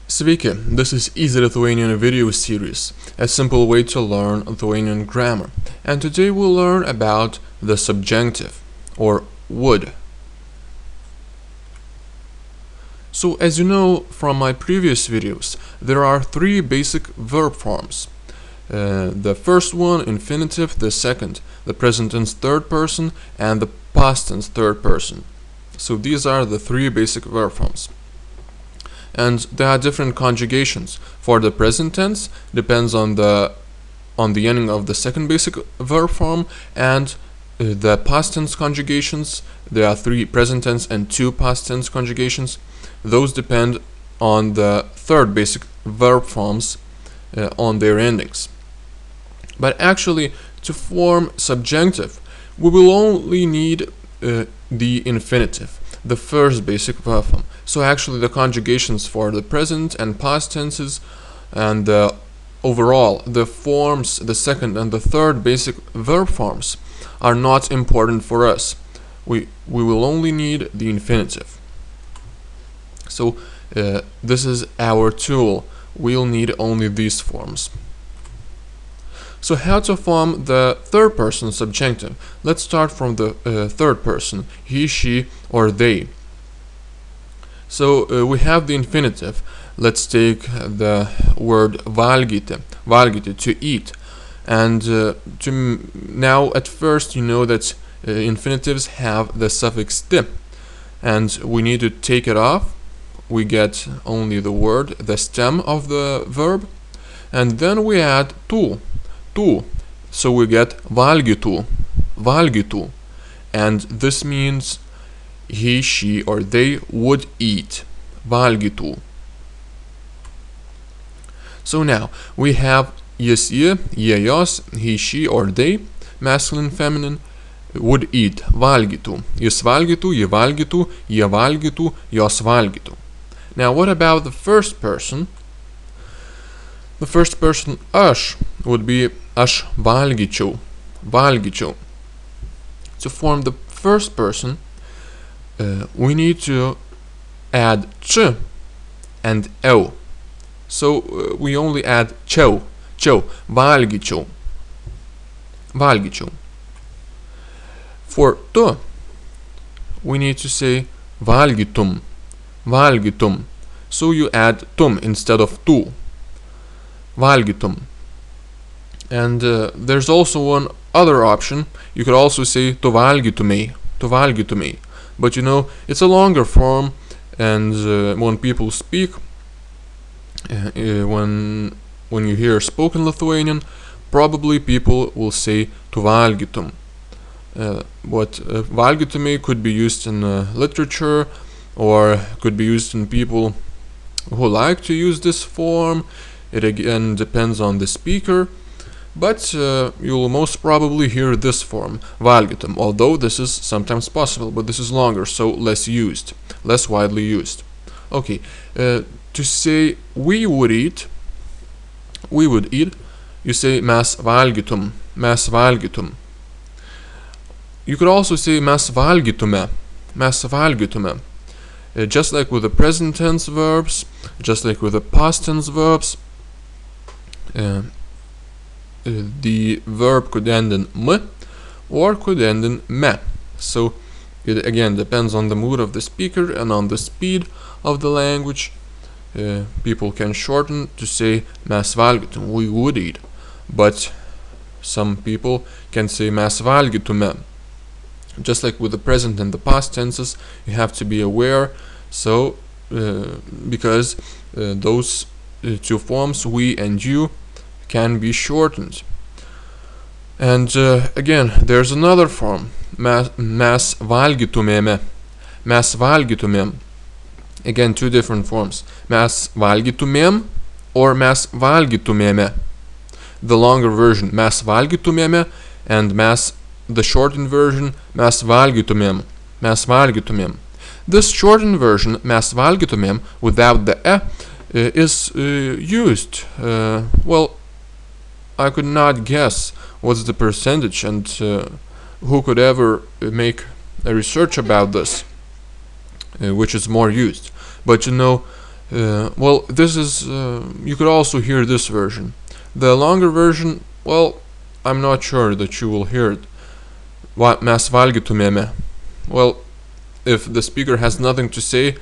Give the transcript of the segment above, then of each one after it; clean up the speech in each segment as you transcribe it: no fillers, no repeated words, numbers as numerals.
Sveiki, this is Easy Lithuanian video series, a simple way to learn Lithuanian grammar. And today we'll learn about the subjunctive, or would. So as you know from my previous videos, there are three basic verb forms. The first one, infinitive; the second, the present tense third person; and the past tense third person. So these are the three basic verb forms. And there are different conjugations. For the present tense, depends on the ending of the second basic verb form, and the past tense conjugations, there are three present tense and two past tense conjugations. Those depend on the third basic verb forms on their endings. But actually, to form subjunctive, we will only need the infinitive, the first basic verb form. So actually the conjugations for the present and past tenses and overall the forms, the second and the third basic verb forms, are not important for us. We will only need the infinitive. So this is our tool. We'll need only these forms. So how to form the third person subjunctive? Let's start from the third person, he, she, or they. So we have the infinitive. Let's take the word valgyti, valgyti, to eat. And now at first you know that infinitives have the suffix ty, and we need to take it off. We get only the word, the stem of the verb, and then we add tu. So we get valgytų, valgytų, and this means he, she, or they would eat, valgytų. So now we have jis, ji, jie, jos, he, she, or they, masculine, feminine, would eat, valgytų, jis valgytų, ji valgytų, jie valgytų, jos valgytų. Now what about the first person? The first person, aš, would be aš valgyčiau, valgyčiau. To form the first person, we need to add č and eu. So we only add čiau, valgyčiau, valgyčiau. For tu, we need to say valgytum, valgytum. So you add tum instead of tu, valgytum. And there's also one other option. You could also say tu valgytumei, tu valgytumei. But you know, it's a longer form, and when people speak, when you hear spoken Lithuanian, probably people will say tu valgytum. But valgytumei could be used in literature, or could be used in people who like to use this form. It again depends on the speaker. But you'll most probably hear this form, valgytum, although this is sometimes possible, but this is longer, so less used, less widely used. Okay, to say we would eat, you say mes valgytum, mes valgytum. You could also say mes valgytume, mes valgytume. Just like with the present tense verbs, just like with the past tense verbs, the verb could end in m or could end in me. So it again depends on the mood of the speaker and on the speed of the language. People can shorten to say mes valgytum, we would eat, but some people can say mes valgytume. Just like with the present and the past tenses, you have to be aware. So because those two forms, we and you, can be shortened. And again, there's another form, mes valgytumėme, mes valgytumėm. Again, two different forms, mes valgytumėm or mes valgytumėme. The longer version, mes valgytumėme, and the shortened version, mes valgytumėm, mes valgytumėm. This shortened version, mes valgytumėm, without the is used, well, I could not guess what's the percentage, and who could ever make a research about this, which is more used. But you know, Well, this is, you could also hear this version. The longer version, well, I'm not sure that you will hear it. Mes valgytumėme. Well, if the speaker has nothing to say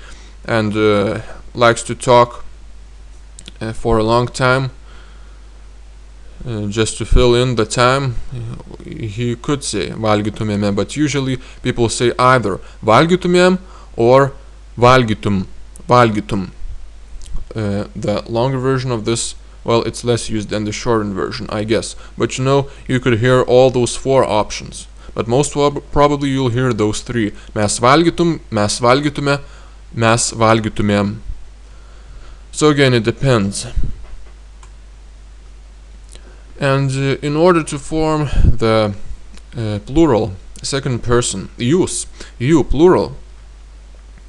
and likes to talk for a long time, just to fill in the time, he could say valgytumėme, but usually people say either valgytumėm or valgytum. The longer version of this, well, it's less used than the shortened version, I guess. But you know, you could hear all those 4 options. But most probably you'll hear those 3. Mes valgytum, mes valgytume, mes valgytumėm. So again, it depends. And in order to form the plural, second person, you plural,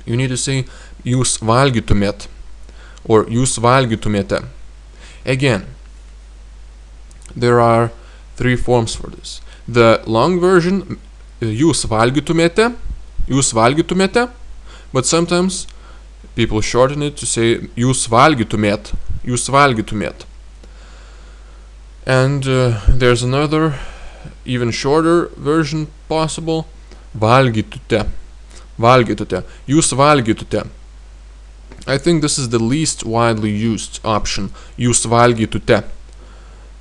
you need to say jūs valgytumėt or jūs valgytumėte. Again, there are 3 forms for this. The long version, jūs valgytumėte, but sometimes people shorten it to say jūs valgytumėt. And there's another, even shorter version possible, valgytute. Jūs valgytute. I think this is the least widely used option, jūs valgytute.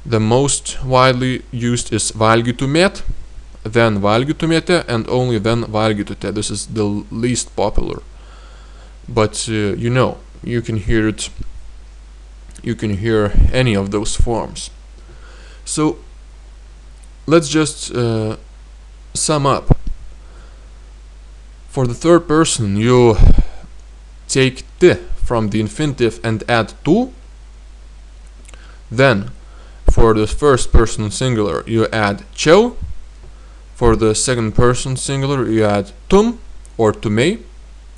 The most widely used is valgytumėt, then valgytumėte, and only then valgytute. This is the least popular. But you know, you can hear it, you can hear any of those forms. So let's just sum up. For the third person, you take t from the infinitive and add tu. Then, for the first person singular, you add čiau. For the second person singular, you add tum or tume,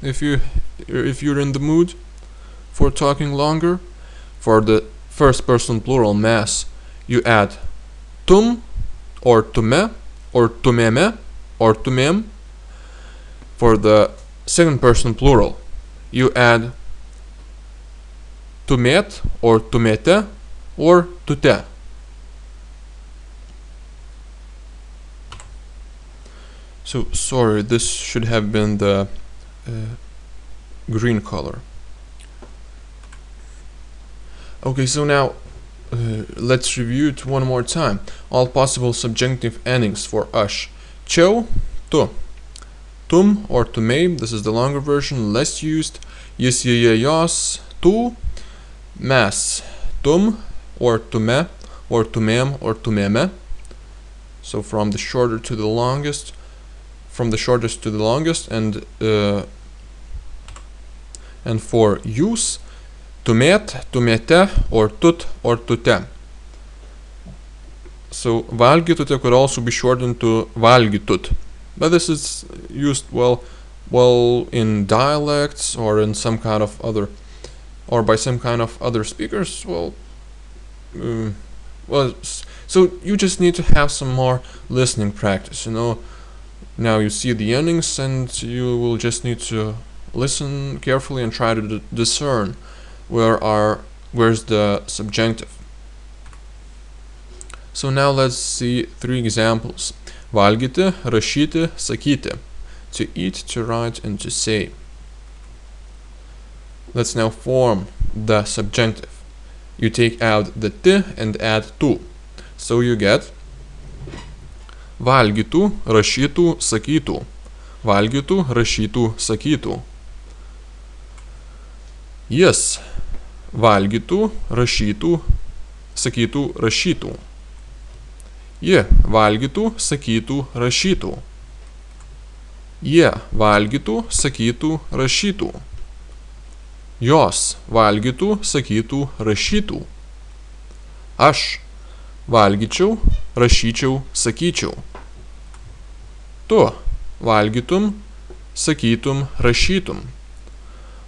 if you're in the mood for talking longer. For the first person plural mes, you add tum or tume or tumeme or tumem. For the second person plural, you add tumėt or tumėte or tute. So, sorry, this should have been the green color. Okay, so now let's review it one more time. All possible subjunctive endings for aš. Čiau, tu. Tum or tume, this is the longer version, less used. Jis, jie, jos, tu. Mes, tum or tume or tumem or tumeme. So from the shorter to the longest, from the shortest to the longest, and for jūs, tumėt, tumėte or tute. So valgytute could also be shortened to valgytut. But this is used well in dialects or in some kind of other, or by some kind of other speakers. So you just need to have some more listening practice. You know, now you see the endings, and you will just need to listen carefully and try to discern where's the subjunctive. So now let's see 3 examples. Valgyti, rašyti, sakyti. To eat, to write, and to say. Let's now form the subjunctive. You take out the t and add tu. So you get valgytų, rašytų, sakytų. Valgytų, rašytų, sakytų. Jis valgytų, rašytų, sakytų, rašytų. Ji valgytų, sakytų, rašytų. Jie valgytų, sakytų, rašytų. Jos valgytų, sakytų, rašytų. Aš valgyčiau, rašyčiau, sakyčiau. Tu valgytum, sakytum, rašytum.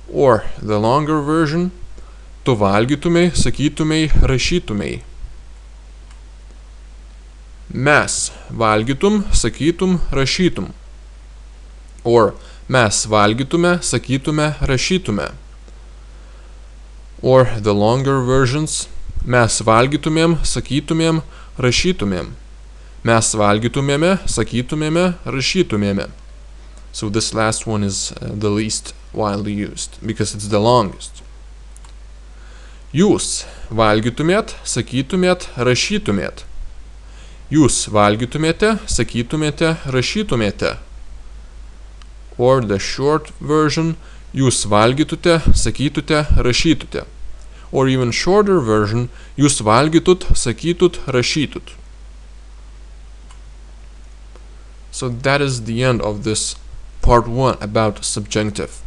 Or the longer version, tu valgytumei, sakytumei, rašytumei. Mes valgytum, sakytum, rašytum. Or mes valgytume, sakytume, rašytume. Or the longer versions, mes valgytumėm, sakytumėm, rašytumėm. Mes valgytumėme, sakytumėme, rašytumėme. So this last one is the least widely used, because it's the longest. Jūs valgytumėt, sakytumėt, rašytumėt. Jūs valgytumėte, sakytumėte, rašytumėte. Or the short version, jūs valgytute, sakytute, rašytute. Or even shorter version, jūs valgytut, sakytut, rašytut. So that is the end of this part 1 about subjunctive.